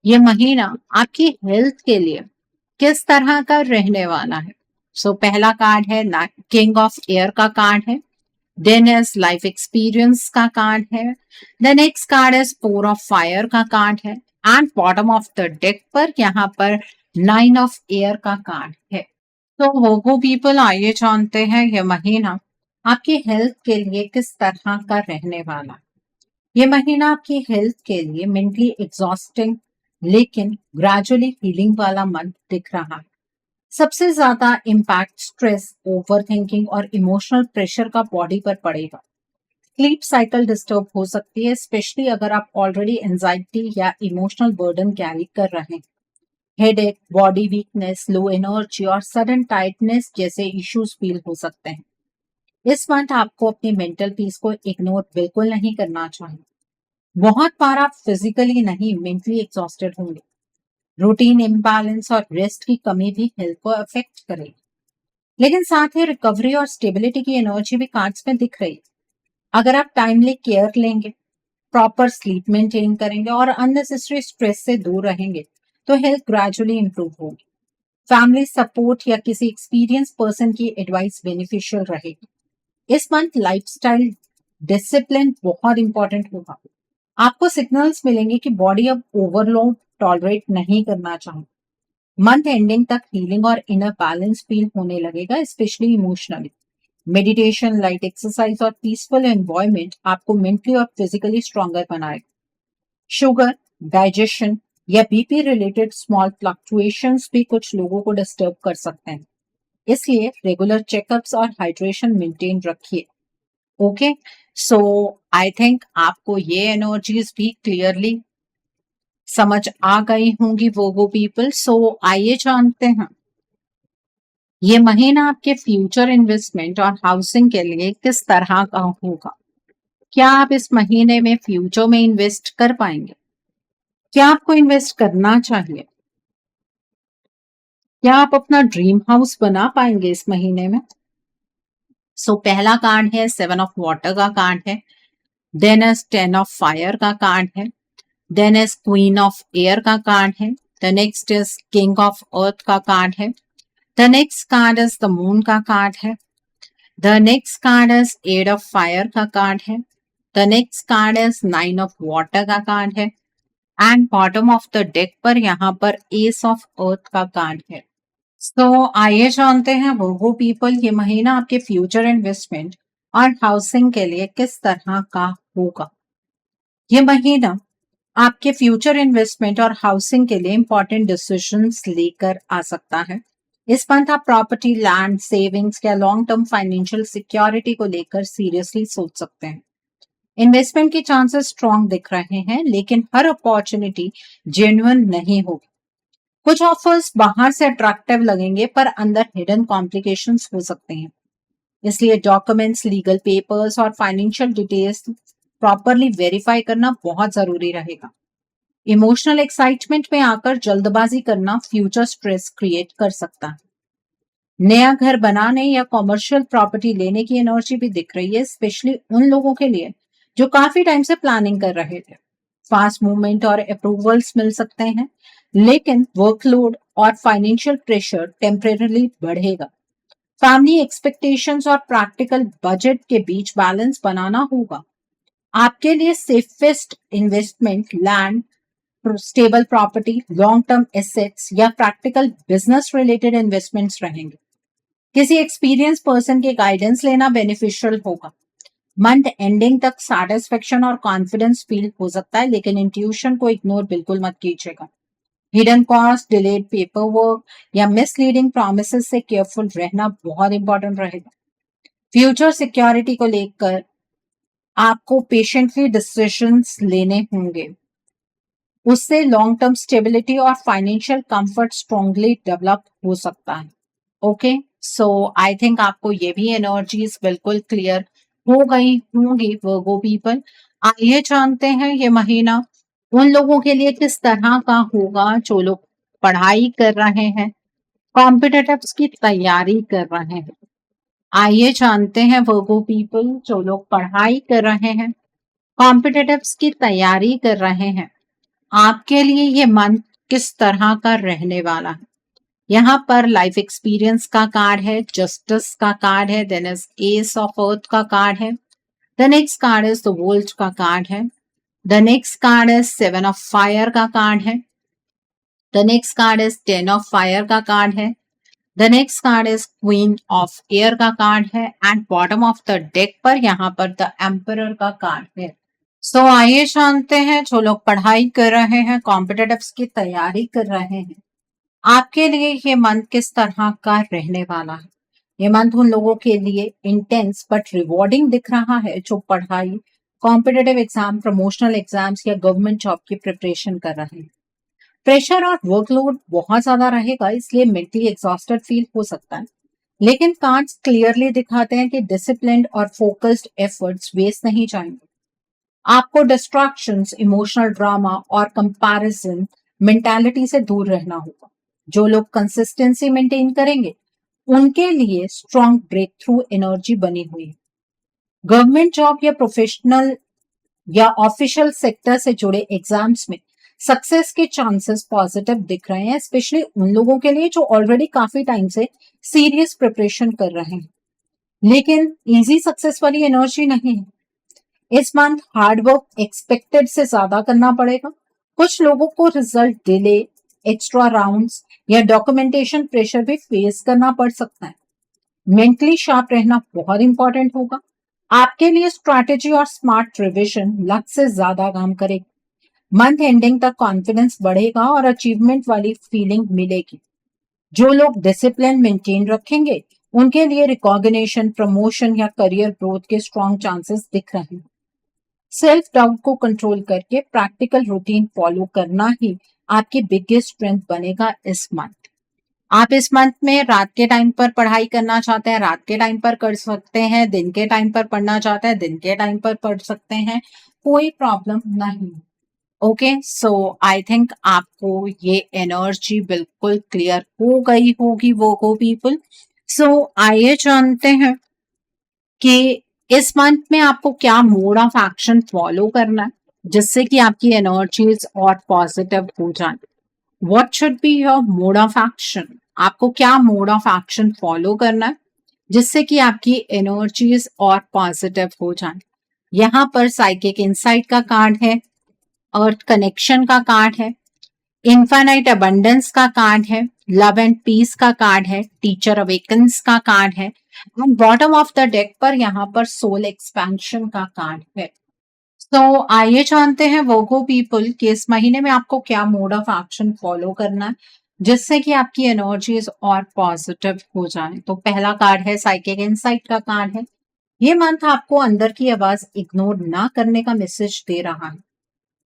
ये महीना आपकी हेल्थ के लिए किस तरह का रहने वाला है? सो पहला कार्ड है किंग ऑफ एयर का कार्ड है, देन इज लाइफ एक्सपीरियंस का कार्ड है, the next card is four of fire का कार्ड है, and bottom of the deck पर यहाँ पर नाइन ऑफ एयर का कार्ड है। तो वर्गो पीपल आइए जानते हैं ये महीना आपकी हेल्थ के लिए किस तरह का रहने वाला है। ये महीना आपकी हेल्थ के लिए मेंटली एग्जॉस्टिंग लेकिन ग्रेजुअली हीलिंग वाला मंथ दिख रहा है। सबसे ज्यादा इम्पैक्ट स्ट्रेस, ओवर थिंकिंग और इमोशनल प्रेशर का बॉडी पर पड़ेगा। स्लीप साइकिल डिस्टर्ब हो सकती है, स्पेशली अगर आप ऑलरेडी एंजाइटी या इमोशनल बर्डन कैरी कर रहे हैं। Headache, body weakness, low energy और सडन टाइटनेस जैसे इश्यूज फील हो सकते हैं। इस मंथ आपको अपनी मेंटल पीस को इग्नोर बिल्कुल नहीं करना चाहिए। बहुत बार आप फिजिकली नहीं मेंटली एग्जॉस्टेड होंगे। रूटीन इम्बैलेंस और रेस्ट की कमी भी हेल्थ को अफेक्ट करेगी, लेकिन साथ ही रिकवरी और स्टेबिलिटी की एनर्जी भी कार्ड्स में दिख रही है। अगर आप टाइमली केयर लेंगे, प्रॉपर स्लीप मेंटेन करेंगे और अननेसेसरी स्ट्रेस से दूर रहेंगे, तो हेल्थ ग्रेजुअली इंप्रूव होगी। फैमिली सपोर्ट या किसी एक्सपीरियंस पर्सन की एडवाइस बेनिफिशियल रहेगी। इस मंथ लाइफस्टाइल डिसिप्लिन बहुत इंपॉर्टेंट होगा। आपको सिग्नल्स मिलेंगे कि बॉडी अब ओवरलोड टॉलरेट नहीं करना चाहिए। मंथ एंडिंग तक हीलिंग और इनर बैलेंस फील होने लगेगा, specially emotionally. Meditation, light exercise और पीसफुल एनवायरनमेंट आपको मेंटली और फिजिकली स्ट्रॉन्गर बनाएगा। शुगर, डाइजेशन या बीपी रिलेटेड स्मॉल फ्लक्चुएशंस भी कुछ लोगों को डिस्टर्ब कर सकते हैं, इसलिए रेगुलर चेकअप्स और हाइड्रेशन मेंटेन रखिए। ओके, सो आई थिंक आपको ये एनर्जीज भी क्लियरली समझ आ गई होंगी वोगो पीपल। सो आइए जानते हैं ये महीना आपके फ्यूचर इन्वेस्टमेंट और हाउसिंग के लिए किस तरह का होगा। क्या आप इस महीने में फ्यूचर में इन्वेस्ट कर पाएंगे? क्या आपको इन्वेस्ट करना चाहिए? क्या आप अपना ड्रीम हाउस बना पाएंगे इस महीने में? सो पहला कार्ड है 7 ऑफ वाटर का कार्ड है, देन इज 10 ऑफ फायर का कार्ड है, then is queen of air का कार्ड है, the next is king of earth का कार्ड है, the next card is the moon का कार्ड है, the next card is 8 of fire का card है, the next card is 9 of water का card है and bottom of the deck पर यहाँ पर एस ऑफ अर्थ का कार्ड है। तो आइए जानते हैं वर्गो पीपल ये महीना आपके फ्यूचर इन्वेस्टमेंट और हाउसिंग के लिए किस तरह का होगा। ये महीना आपके फ्यूचर इन्वेस्टमेंट और हाउसिंग के लिए इंपॉर्टेंट डिसीजंस लेकर आ सकता है। इस मंथ आप प्रॉपर्टी, लैंड, सेविंग्स या लॉन्ग टर्म फाइनेंशियल सिक्योरिटी को लेकर सीरियसली सोच सकते हैं। इन्वेस्टमेंट के चांसेस स्ट्रॉन्ग दिख रहे हैं, लेकिन हर अपॉर्चुनिटी जेन्युइन नहीं होगी। कुछ ऑफर्स बाहर से अट्रैक्टिव लगेंगे पर अंदर हिडन कॉम्प्लिकेशंस हो सकते हैं, इसलिए डॉक्यूमेंट्स, लीगल पेपर्स और फाइनेंशियल डिटेल्स प्रॉपरली वेरीफाई करना बहुत जरूरी रहेगा। इमोशनल एक्साइटमेंट में आकर जल्दबाजी करना फ्यूचर स्ट्रेस क्रिएट कर सकता है। नया घर बनाने या कॉमर्शियल प्रॉपर्टी लेने की एनर्जी भी दिख रही है, स्पेशली उन लोगों के लिए जो काफी टाइम से प्लानिंग कर रहे थे। फास्ट मूवमेंट और अप्रूवल्स मिल सकते हैं, लेकिन वर्कलोड और फाइनेंशियल प्रेशर टेम्परेरीली बढ़ेगा। फैमिली एक्सपेक्टेशंस और प्रैक्टिकल बजट के बीच बैलेंस बनाना होगा। आपके लिए safest investment land, stable property, long term assets या प्रैक्टिकल बिजनेस रिलेटेड इन्वेस्टमेंट्स रहेंगे। किसी एक्सपीरियंस पर्सन के गाइडेंस लेना बेनिफिशियल होगा। मंथ एंडिंग तक सैटिस्फैक्शन और कॉन्फिडेंस फील हो सकता है, लेकिन इंट्यूशन को इग्नोर बिल्कुल मत कीजिएगा। Hidden cost, delayed paper work या मिसलीडिंग प्रोमिसेस से केयरफुल रहना बहुत इंपॉर्टेंट रहेगा। फ्यूचर सिक्योरिटी को लेकर आपको पेशेंटली डिसीजंस लेने होंगे, उससे लॉन्ग टर्म स्टेबिलिटी और फाइनेंशियल कंफर्ट स्ट्रांगली डेवलप हो सकता है। ओके, सो आई थिंक आपको ये भी एनर्जीज बिल्कुल क्लियर हो गई होंगी वर्गो पीपल। आइए जानते हैं ये महीना उन लोगों के लिए किस तरह का होगा जो लोग पढ़ाई कर रहे हैं, कॉम्पिटिटिव्स की तैयारी कर रहे हैं। आइए जानते हैं वर्गो पीपल जो लोग पढ़ाई कर रहे हैं, कॉम्पिटिटिव्स की तैयारी कर रहे हैं, आपके लिए ये मंथ किस तरह का रहने वाला है। यहाँ पर लाइफ एक्सपीरियंस का कार्ड है, जस्टिस का कार्ड है, then is ace of earth का कार्ड है, the next card is the world का कार्ड है, the next card is 7 of fire का कार्ड है, the next card is 10 of fire का कार्ड है, the next card is queen of air का card है and bottom of the deck पर यहाँ पर द एम्परर का कार्ड है। सो आइए जानते हैं जो लोग पढ़ाई कर रहे हैं, कॉम्पिटिटिव्स की तैयारी कर रहे हैं, आपके लिए ये मंथ किस तरह का रहने वाला है। ये मंथ उन लोगों के लिए इंटेंस बट रिवॉर्डिंग दिख रहा है जो पढ़ाई, कॉम्पिटिटिव एग्जाम, प्रमोशनल एग्जाम्स या गवर्नमेंट जॉब की प्रिपरेशन कर रहे हैं। प्रेशर और वर्कलोड बहुत ज्यादा रहेगा, इसलिए मेंटली एग्जॉस्टेड फील हो सकता है, लेकिन कार्ड्स क्लियरली दिखाते हैं कि डिसिप्लिन्ड और फोकस्ड एफर्ट्स वेस्ट नहीं जाएंगे। आपको डिस्ट्रैक्शंस, इमोशनल ड्रामा और कंपैरिजन मेंटालिटी से दूर रहना होगा। जो लोग कंसिस्टेंसी मेंटेन करेंगे उनके लिए स्ट्रॉन्ग ब्रेक थ्रू एनर्जी बनी हुई है। गवर्नमेंट जॉब या प्रोफेशनल या ऑफिशियल सेक्टर से जुड़े एग्जाम्स में सक्सेस के चांसेस पॉजिटिव दिख रहे हैं, स्पेशली उन लोगों के लिए जो ऑलरेडी काफी टाइम से सीरियस प्रिपरेशन कर रहे हैं, लेकिन इजी सक्सेस वाली एनर्जी नहीं है। इस मंथ हार्डवर्क एक्सपेक्टेड से ज्यादा करना पड़ेगा। कुछ लोगों को रिजल्ट डिले, एक्स्ट्रा राउंड्स या डॉक्यूमेंटेशन प्रेशर भी फेस करना पड़ सकता है। मेंटली शार्प रहना बहुत इंपॉर्टेंट होगा। आपके लिए स्ट्रैटेजी और स्मार्ट रिविजन लक से ज्यादा काम करेगी। मंथ एंडिंग तक कॉन्फिडेंस बढ़ेगा और अचीवमेंट वाली फीलिंग मिलेगी। जो लोग डिसिप्लिन मेंटेन रखेंगे उनके लिए रिकॉग्निशन, प्रमोशन या करियर ग्रोथ के स्ट्रॉन्ग चांसेस दिख रहे हैं। सेल्फ डाउट को कंट्रोल करके प्रैक्टिकल रूटीन फॉलो करना ही आपकी बिगेस्ट स्ट्रेंथ बनेगा इस मंथ। आप इस मंथ में रात के टाइम पर पढ़ाई करना चाहते हैं, रात के टाइम पर कर सकते हैं, दिन के टाइम पर पढ़ना चाहते हैं, दिन के टाइम पर पढ़ सकते हैं, कोई प्रॉब्लम नहीं। ओके, सो आई थिंक आपको ये एनर्जी बिल्कुल क्लियर हो गई होगी वो पीपल। सो आइए जानते हैं कि इस मंथ में आपको क्या मोड ऑफ एक्शन फॉलो करना है जिससे कि आपकी एनर्जीज और पॉजिटिव हो जाए। What should be your mode of action? आपको क्या मोड ऑफ एक्शन फॉलो करना है जिससे कि आपकी एनर्जीज और पॉजिटिव हो जाए। यहाँ पर साइकिक इंसाइट का कार्ड है, अर्थ कनेक्शन का कार्ड है, इनफाइनाइट अबंडेंस का कार्ड है, लव एंड पीस का कार्ड है, टीचर अवेकन्स का कार्ड है, and bottom of the deck पर यहाँ पर सोल एक्सपेंशन का कार्ड है। तो आइए जानते हैं वोगो पीपल कि इस महीने में आपको क्या मोड ऑफ एक्शन फॉलो करना है जिससे कि आपकी एनर्जीज और पॉजिटिव हो जाए। तो पहला कार्ड है साइकिक इंसाइट का कार्ड है। ये मंथ आपको अंदर की आवाज इग्नोर ना करने का मैसेज दे रहा है।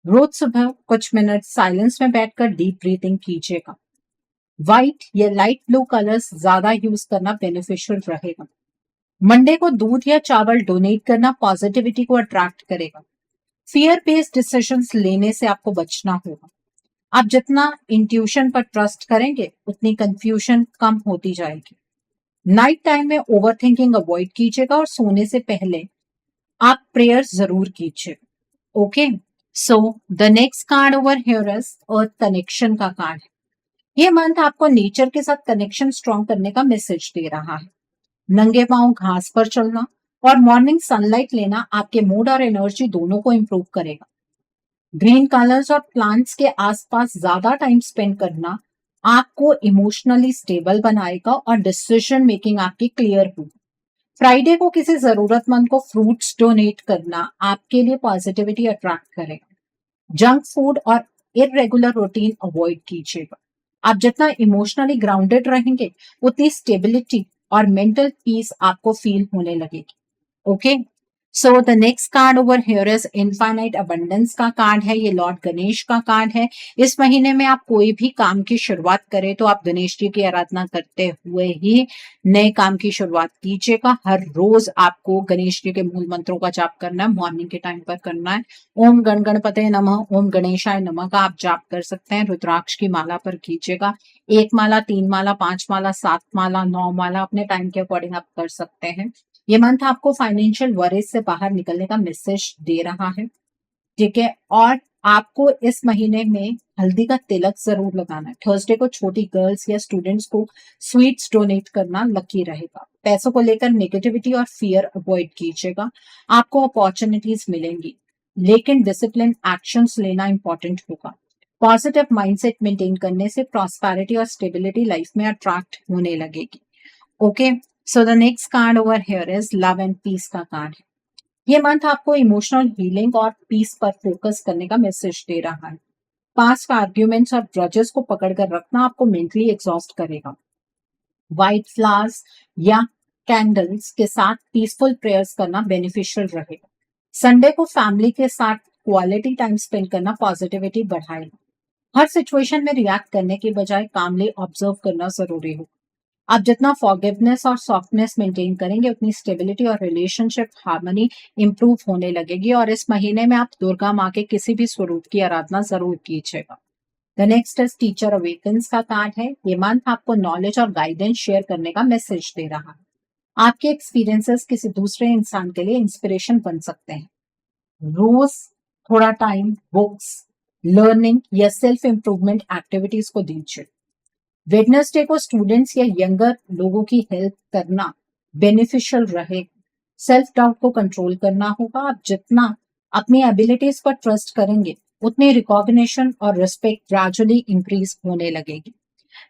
रोज सुबह कुछ मिनट साइलेंस में बैठकर डीप ब्रीथिंग कीजिएगा। व्हाइट या लाइट ब्लू कलर्स ज्यादा यूज करना बेनिफिशियल रहेगा। मंडे को दूध या चावल डोनेट करना पॉजिटिविटी को अट्रैक्ट करेगा। फियर बेस्ड डिसीजंस लेने से आपको बचना होगा। आप जितना इंट्यूशन पर ट्रस्ट करेंगे उतनी कंफ्यूजन कम होती जाएगी। नाइट टाइम में ओवर थिंकिंग अवॉइड कीजिएगा और सोने से पहले आप प्रेयर जरूर कीजिएगा। Okay, so the next card over here is earth connection का कार्ड है। ये मंथ आपको नेचर के साथ कनेक्शन स्ट्रॉन्ग करने का मैसेज दे रहा है। नंगे पांव घास पर चलना और मॉर्निंग सनलाइट लेना आपके मूड और एनर्जी दोनों को इंप्रूव करेगा। ग्रीन कलर्स और प्लांट्स के आसपास ज्यादा टाइम स्पेंड करना आपको इमोशनली स्टेबल बनाएगा और डिसीजन मेकिंग आपकी क्लियर होगी। फ्राइडे को किसी जरूरतमंद को फ्रूट्स डोनेट करना आपके लिए पॉजिटिविटी अट्रैक्ट करेगा। जंक फूड और इरेगुलर रूटीन अवॉइड कीजिएगा। आप जितना इमोशनली ग्राउंडेड रहेंगे उतनी स्टेबिलिटी और मेंटल पीस आपको फील होने लगेगी। Okay, so the next card over here is infinite abundance का कार्ड है। ये लॉर्ड गणेश का कार्ड है। इस महीने में आप कोई भी काम की शुरुआत करें तो आप गणेश जी की आराधना करते हुए ही नए काम की शुरुआत कीजिएगा। हर रोज आपको गणेश जी के मूल मंत्रों का जाप करना है, मॉर्निंग के टाइम पर करना है। ओम गण गणपते नमः, ओम गणेशाय नमः का आप जाप कर सकते हैं। रुद्राक्ष की माला पर कीजिएगा। 1 माला, 3 माला, 5 माला, 7 माला, 9 माला अपने टाइम के अकॉर्डिंग आप कर सकते हैं। ये मंथ आपको फाइनेंशियल वरीज से बाहर निकलने का मैसेज दे रहा है। ठीक है, और आपको इस महीने में हल्दी का तिलक जरूर लगाना है। थर्सडे को छोटी गर्ल्स या स्टूडेंट्स को स्वीट्स डोनेट करना लकी रहेगा। पैसों को लेकर नेगेटिविटी और फियर अवॉइड कीजिएगा। आपको अपॉर्चुनिटीज मिलेंगी लेकिन डिसिप्लिन एक्शंस लेना इंपॉर्टेंट होगा। पॉजिटिव माइंडसेट मेंटेन करने से प्रॉस्पेरिटी और स्टेबिलिटी लाइफ में अट्रैक्ट होने लगेगी। Okay, so the next card over here is love and peace का कार्ड है। ये मंथ आपको इमोशनल हीलिंग और पीस पर फोकस करने का मैसेज दे रहा है। पास्ट आर्ग्यूमेंट्स और ग्रजेस को पकड़कर रखना आपको मेंटली एग्जॉस्ट करेगा। व्हाइट फ्लावर्स या कैंडल्स के साथ पीसफुल प्रेयर्स करना बेनिफिशियल रहेगा। संडे को फैमिली के साथ क्वालिटी टाइम स्पेंड करना पॉजिटिविटी बढ़ाएगा। हर सिचुएशन में रिएक्ट करने के बजाय कामली ऑब्जर्व करना जरूरी होगा। आप जितना फॉरगिवनेस और सॉफ्टनेस मेंटेन करेंगे उतनी स्टेबिलिटी और रिलेशनशिप हार्मनी इंप्रूव होने लगेगी। और इस महीने में आप दुर्गा माँ के किसी भी स्वरूप की आराधना जरूर कीजिएगा। The next is teacher awakens का कार्ड है। ये मंथ आपको नॉलेज और गाइडेंस शेयर करने का मैसेज दे रहा है। आपके एक्सपीरियंसेस किसी दूसरे इंसान के लिए इंस्पिरेशन बन सकते हैं। रोज थोड़ा टाइम बुक्स, लर्निंग या सेल्फ इंप्रूवमेंट एक्टिविटीज को दीजिए। वेडनेसडे को स्टूडेंट्स या यंगर लोगों की हेल्प करना बेनिफिशियल रहेगा। सेल्फ डाउट को कंट्रोल करना होगा। आप जितना अपनी एबिलिटीज पर ट्रस्ट करेंगे उतनी रिकॉग्निशन और रिस्पेक्ट ग्रेजुअली इंक्रीज होने लगेगी।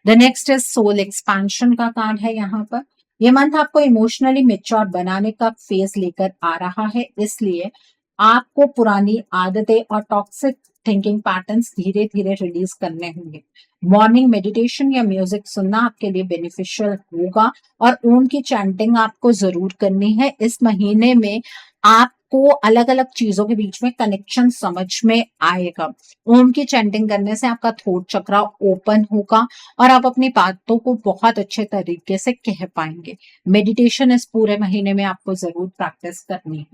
The next is soul expansion का कार्ड है। यहाँ पर यह मंथ आपको इमोशनली मेच्योर बनाने का फेज लेकर आ रहा है, इसलिए आपको पुरानी आदतें और टॉक्सिक थिंकिंग पैटर्न्स धीरे धीरे रिलीज करने होंगे। मॉर्निंग मेडिटेशन या म्यूजिक सुनना आपके लिए बेनिफिशियल होगा और ओम की चैंटिंग आपको जरूर करनी है। इस महीने में आपको अलग अलग चीजों के बीच में कनेक्शन समझ में आएगा। ओम की चैंटिंग करने से आपका थ्रोट चक्रा ओपन होगा और आप अपनी बातों को बहुत अच्छे तरीके से कह पाएंगे। मेडिटेशन इस पूरे महीने में आपको जरूर प्रैक्टिस करनी है।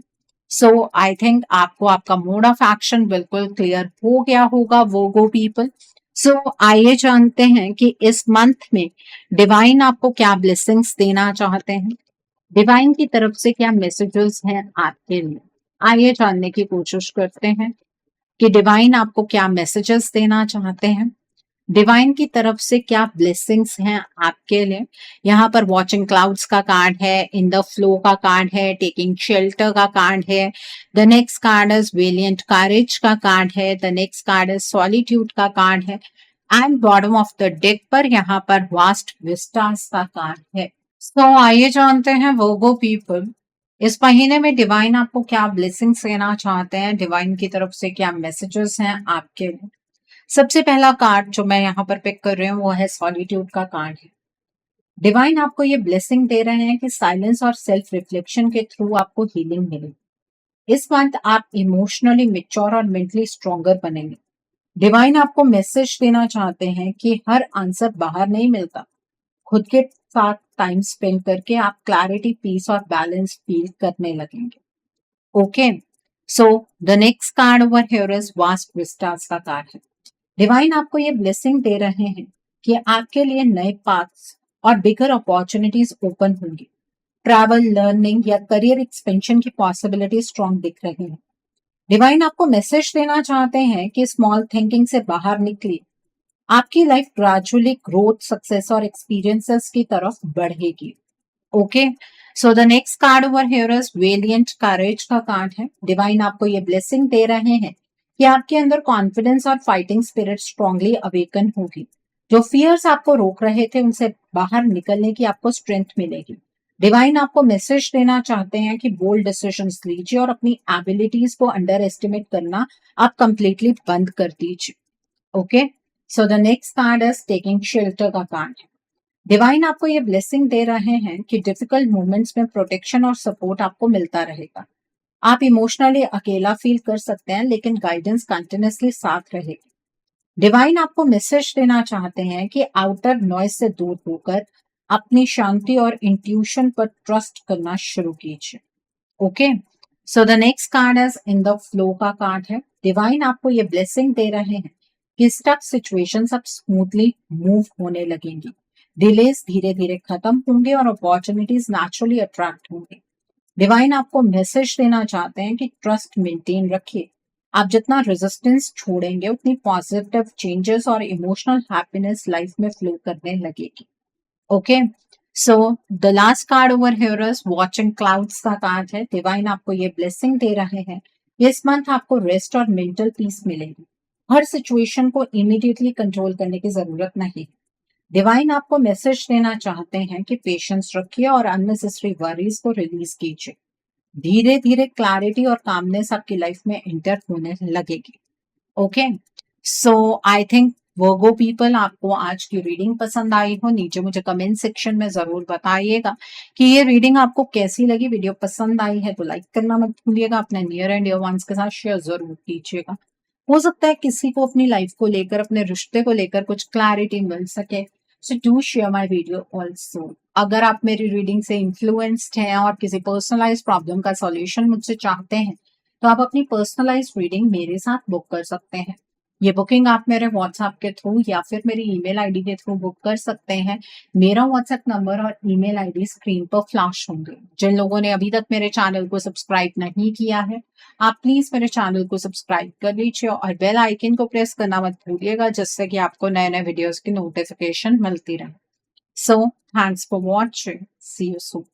सो आई थिंक आपको आपका मोड ऑफ एक्शन बिल्कुल क्लियर हो गया होगा वोगो पीपल। सो आइए जानते हैं कि इस मंथ में डिवाइन आपको क्या ब्लेसिंग्स देना चाहते हैं, डिवाइन की तरफ से क्या मैसेजेस हैं आपके लिए। आइए जानने की कोशिश करते हैं कि डिवाइन आपको क्या मैसेजेस देना चाहते हैं, डिवाइन की तरफ से क्या ब्लेसिंग्स हैं आपके लिए। यहाँ पर वॉचिंग क्लाउड्स का कार्ड है, इन द फ्लो का कार्ड है, टेकिंग शेल्टर का कार्ड है, the next card is valiant courage का कार्ड है, the next card is solitude का कार्ड है and bottom of the deck पर यहाँ पर वास्ट विस्टास का कार्ड है। सो आइए जानते हैं वर्गो पीपल इस महीने में डिवाइन आपको क्या ब्लेसिंग्स देना चाहते हैं, डिवाइन की तरफ से क्या मैसेजेस हैं आपके लिए। सबसे पहला कार्ड जो मैं यहाँ पर पिक कर रही हूँ वो है सॉलिट्यूड का कार्ड है। डिवाइन आपको ये ब्लेसिंग दे रहे हैं कि साइलेंस और सेल्फ रिफ्लेक्शन के थ्रू आपको हीलिंग मिलेगी। इस मंथ आप इमोशनली मेच्योर और मेंटली स्ट्रॉन्गर बनेंगे। डिवाइन आपको मैसेज देना चाहते हैं कि हर आंसर बाहर नहीं मिलता, खुद के साथ टाइम स्पेंड करके आप क्लैरिटी, पीस और बैलेंस फील करने लगेंगे। Okay, so the next card over here is vast Vistas का कार्ड है। डिवाइन आपको ये ब्लेसिंग दे रहे हैं कि आपके लिए नए पाथ्स और बिगर अपॉर्चुनिटीज ओपन होंगी। ट्रैवल, लर्निंग या करियर एक्सपेंशन की पॉसिबिलिटी स्ट्रॉन्ग दिख रही है। डिवाइन आपको मैसेज देना चाहते हैं कि स्मॉल थिंकिंग से बाहर निकलिए, आपकी लाइफ ग्रेजुअली ग्रोथ, सक्सेस और एक्सपीरियंसेस की तरफ बढ़ेगी। Okay, so the next card over here is valiant courage का कार्ड है। डिवाइन आपको ये ब्लेसिंग दे रहे हैं कि आपके अंदर कॉन्फिडेंस और फाइटिंग स्पिरिट स्ट्रांगली अवेकन होगी। जो फियर्स आपको रोक रहे थे उनसे बाहर निकलने की आपको स्ट्रेंथ मिलेगी। डिवाइन आपको मैसेज देना चाहते हैं कि बोल्ड डिसीजंस लीजिए और अपनी एबिलिटीज को अंडर एस्टिमेट करना आप कंप्लीटली बंद कर दीजिए। Okay, so the next card is taking shelter का कार्ड है। डिवाइन आपको ये ब्लेसिंग दे रहे हैं कि डिफिकल्ट मोमेंट्स में प्रोटेक्शन और सपोर्ट आपको मिलता रहेगा। आप इमोशनली अकेला फील कर सकते हैं लेकिन गाइडेंस कंटिन्यूसली साथ रहेगी। डिवाइन आपको मैसेज देना चाहते हैं कि आउटर नॉइज से दूर होकर अपनी शांति और इंट्यूशन पर ट्रस्ट करना शुरू कीजिए। Okay, so the next card is in the flow का कार्ड है। डिवाइन आपको ये ब्लेसिंग दे रहे हैं कि स्टक सिचुएशंस अब स्मूथली मूव होने लगेंगी। डिलेस धीरे धीरे खत्म होंगे और अपॉर्चुनिटीज नेचुरली अट्रैक्ट होंगे। डिवाइन आपको मैसेज देना चाहते हैं कि ट्रस्ट मेंटेन रखिए। आप जितना रेजिस्टेंस छोड़ेंगे उतनी पॉजिटिव चेंजेस और इमोशनल हैप्पीनेस लाइफ में फ्लो करने लगेगी। Okay, so the last card over here is watching clouds का कार्ड है। डिवाइन आपको ये ब्लेसिंग दे रहे हैं, इस मंथ आपको रेस्ट और मेंटल पीस मिलेगी। हर सिचुएशन को इमीडिएटली कंट्रोल करने की जरूरत नहीं। डिवाइन आपको मैसेज देना चाहते हैं कि पेशेंस रखिए और अननेसेसरी वरीज को रिलीज कीजिए। धीरे धीरे क्लैरिटी और कामनेस आपकी लाइफ में एंटर होने लगेगी। Okay, so I think Virgo people आपको आज की रीडिंग पसंद आई हो। नीचे मुझे कमेंट सेक्शन में जरूर बताइएगा कि ये रीडिंग आपको कैसी लगी। वीडियो पसंद आई है तो लाइक करना मत भूलिएगा, अपने नियर एंड डियर वंस के साथ शेयर जरूर कीजिएगा। हो सकता है किसी को अपनी लाइफ को लेकर, अपने रिश्ते को लेकर कुछ क्लैरिटी मिल सके। So do share my video also. अगर आप मेरी रीडिंग से इन्फ्लुएंस्ड हैं और किसी पर्सनलाइज प्रॉब्लम का सॉल्यूशन मुझसे चाहते हैं तो आप अपनी पर्सनलाइज रीडिंग मेरे साथ बुक कर सकते हैं। ये बुकिंग आप मेरे व्हाट्सएप के थ्रू या फिर मेरी ईमेल आईडी के थ्रू बुक कर सकते हैं। मेरा व्हाट्सएप नंबर और ईमेल आईडी स्क्रीन पर फ्लैश होंगे। जिन लोगों ने अभी तक मेरे चैनल को सब्सक्राइब नहीं किया है आप प्लीज मेरे चैनल को सब्सक्राइब कर लीजिए और बेल आइकन को प्रेस करना मत भूलिएगा जिससे कि आपको नए नए वीडियोस की नोटिफिकेशन मिलती रहे। So thanks for watching, see you soon.